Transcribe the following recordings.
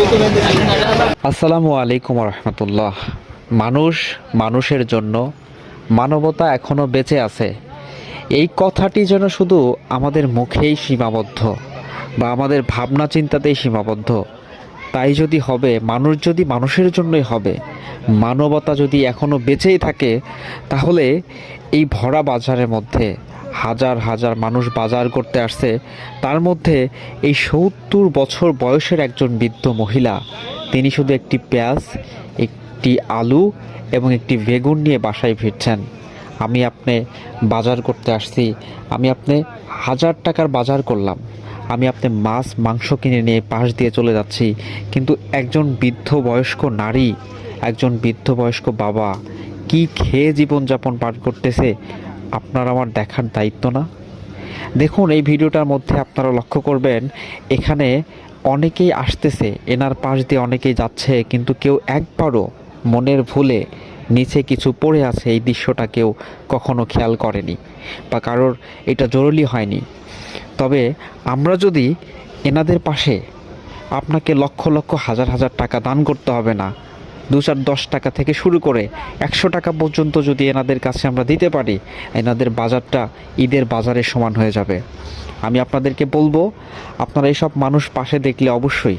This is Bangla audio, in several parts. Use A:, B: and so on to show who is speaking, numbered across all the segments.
A: আসসালামু আলাইকুম রহমতুল্লাহ। মানুষ মানুষের জন্য, মানবতা এখনো বেঁচে আছে, এই কথাটি যেন শুধু আমাদের মুখেই সীমাবদ্ধ বা আমাদের ভাবনা চিন্তাতেই সীমাবদ্ধ। তাই যদি হবে, মানুষ যদি মানুষের জন্যই হবে, মানবতা যদি এখনো বেঁচেই থাকে, তাহলে এই ভরা বাজারের মধ্যে হাজার হাজার মানুষ বাজার করতে আসছে, তার মধ্যে এই ৭০ বছর বয়সের একজন বৃদ্ধ মহিলা, তিনি শুধু একটি পেঁয়াজ, একটি আলু এবং একটি বেগুন নিয়ে বাসায় ফিরছেন। আমি আপনি বাজার করতে আসছি, আমি আপনি হাজার টাকার বাজার করলাম, আমি আপনি মাছ মাংস কিনে নিয়ে পাশ দিয়ে চলে যাচ্ছি, কিন্তু একজন বৃদ্ধ বয়স্ক নারী, একজন বৃদ্ধ বয়স্ক বাবা কি খেয়ে জীবনযাপন পার করতেছে, আপনার আমার দেখার দায়িত্ব না? দেখুন, এই ভিডিওটার মধ্যে আপনারা লক্ষ্য করবেন, এখানে অনেকেই আসতেছে, এনার পাশ দিয়ে অনেকেই যাচ্ছে, কিন্তু কেউ একবারও মনের ভুলে নিচে কিছু পড়ে আছে এই দৃশ্যটা কেউ কখনো খেয়াল করেনি বা কারোর এটা জরুরি হয়নি। তবে আমরা যদি এনাদের পাশে, আপনাকে লক্ষ লক্ষ হাজার হাজার টাকা দান করতে হবে না, ২-১০ টাকা থেকে শুরু করে ১০০ টাকা পর্যন্ত যদি এনাদের কাছে আমরা দিতে পারি, এনাদের বাজারটা ঈদের বাজারের সমান হয়ে যাবে। আমি আপনাদেরকে বলবো, আপনারা এইসব মানুষ পাশে দেখলে অবশ্যই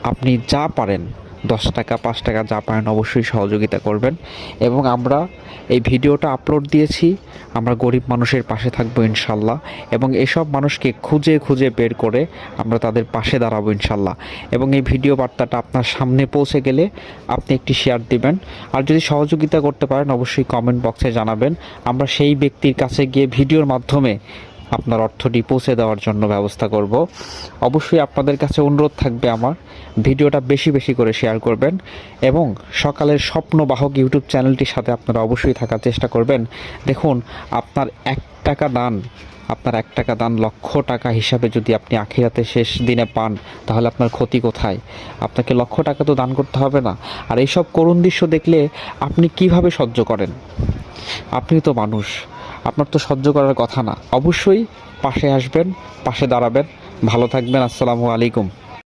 A: আপনি যা পারেন, ১০ টাকা ৫ টাকা যা পারেন অবশ্যই সহযোগিতা করবেন। এবং আমরা এই ভিডিওটা আপলোড দিয়েছি, আমরা গরিব মানুষের পাশে থাকবো ইনশাল্লাহ, এবং এসব মানুষকে খুঁজে খুঁজে বের করে আমরা তাদের পাশে দাঁড়াবো ইনশাল্লাহ। এবং এই ভিডিও বার্তাটা আপনার সামনে পৌঁছে গেলে আপনি একটি শেয়ার দিবেন, আর যদি সহযোগিতা করতে পারেন অবশ্যই কমেন্ট বক্সে জানাবেন। আমরা সেই ব্যক্তির কাছে গিয়ে ভিডিওর মাধ্যমে আপনার অর্থটি পৌঁছে দেওয়ার জন্য ব্যবস্থা করব। অবশ্যই আপনাদের কাছে অনুরোধ থাকবে আমার, ভিডিওটা বেশি বেশি করে শেয়ার করবেন এবং সকালের স্বপ্নবাহক ইউটিউব চ্যানেলটির সাথে আপনারা অবশ্যই থাকার চেষ্টা করবেন। দেখুন, আপনার ১ টাকা দান, আপনার ১ টাকা দান লক্ষ টাকা হিসাবে যদি আপনি আখিরাতে শেষ দিনে পান, তাহলে আপনার ক্ষতি কোথায়? আপনাকে লক্ষ টাকা তো দান করতে হবে না। আর এইসব করুণ দৃশ্য দেখলে আপনি কিভাবে সহ্য করেন? আপনি তো মানুষ, আপনার তো সহ্য করার কথা না। অবশ্যই পাশে আসবেন, পাশে দাঁড়াবেন। ভালো থাকবেন। আসসালামু আলাইকুম।